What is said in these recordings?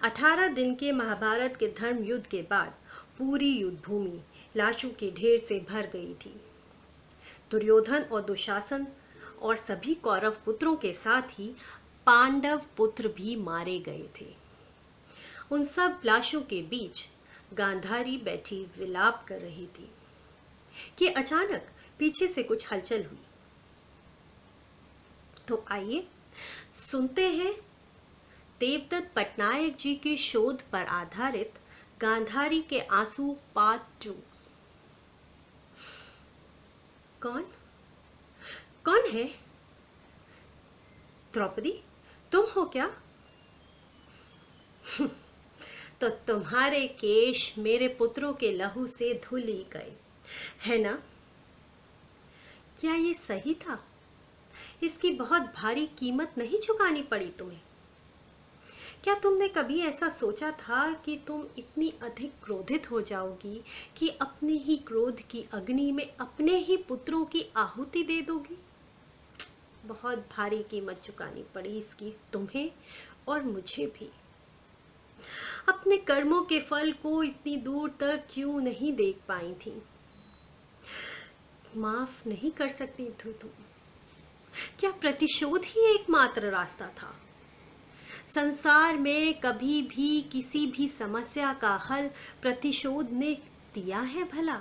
18 दिन के महाभारत के धर्म युद्ध के बाद पूरी युद्ध भूमि लाशों के ढेर से भर गई थी। दुर्योधन और दुशासन और सभी कौरव पुत्रों के साथ ही पांडव पुत्र भी मारे गए थे। उन सब लाशों के बीच गांधारी बैठी विलाप कर रही थी कि अचानक पीछे से कुछ हलचल हुई। तो आइए सुनते हैं देवदत्त पटनायक जी के शोध पर आधारित गांधारी के आंसू पार्ट 2। कौन है? द्रौपदी, तुम हो क्या? तो तुम्हारे केश मेरे पुत्रों के लहू से धुल ही गए, है ना? क्या ये सही था? इसकी बहुत भारी कीमत नहीं चुकानी पड़ी तुम्हें? क्या तुमने कभी ऐसा सोचा था कि तुम इतनी अधिक क्रोधित हो जाओगी कि अपने ही क्रोध की अग्नि में अपने ही पुत्रों की आहुति दे दोगी? बहुत भारी कीमत चुकानी पड़ी इसकी तुम्हें और मुझे भी। अपने कर्मों के फल को इतनी दूर तक क्यों नहीं देख पाई थी? माफ नहीं कर सकती थी तुम? क्या प्रतिशोध ही एकमात्र रास्ता था? संसार में कभी भी किसी भी समस्या का हल प्रतिशोध ने दिया है भला?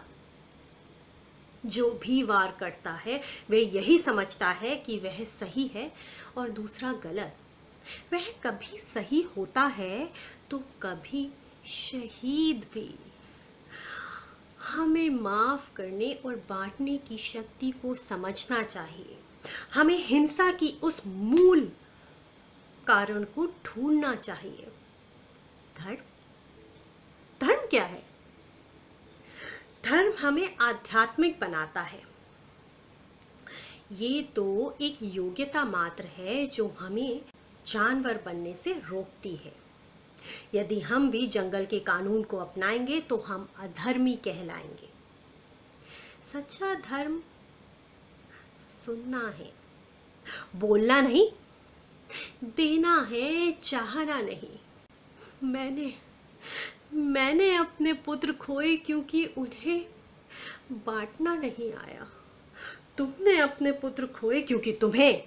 जो भी वार करता है वह यही समझता है कि वह सही है और दूसरा गलत। वह कभी सही होता है तो कभी शहीद भी। हमें माफ करने और बांटने की शक्ति को समझना चाहिए। हमें हिंसा की उस मूल कारण को ढूंढना चाहिए। धर्म क्या है? धर्म हमें आध्यात्मिक बनाता है। ये तो एक योग्यता मात्र है जो हमें जानवर बनने से रोकती है। यदि हम भी जंगल के कानून को अपनाएंगे तो हम अधर्मी कहलाएंगे। सच्चा धर्म सुनना है, बोलना नहीं, देना है, चाहना नहीं। मैंने अपने पुत्र खोए क्योंकि उन्हें बांटना नहीं आया। तुमने अपने पुत्र खोए क्योंकि तुम्हें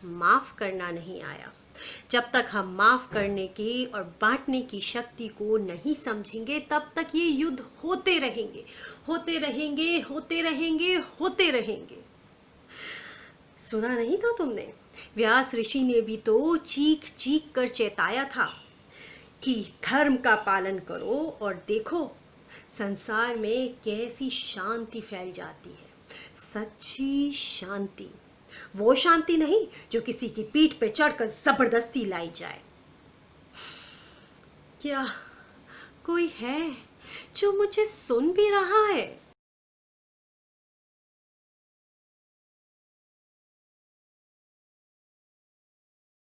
माफ करना नहीं आया। जब तक हम माफ करने की और बांटने की शक्ति को नहीं समझेंगे तब तक ये युद्ध होते रहेंगे, होते रहेंगे, होते रहेंगे, होते रहेंगे। सुना नहीं था तुमने? व्यास ऋषि ने भी तो चीख चीख कर चेताया था कि धर्म का पालन करो और देखो संसार में कैसी शांति फैल जाती है। सच्ची शांति, वो शांति नहीं जो किसी की पीठ पे चढ़कर जबरदस्ती लाई जाए। क्या कोई है जो मुझे सुन भी रहा है?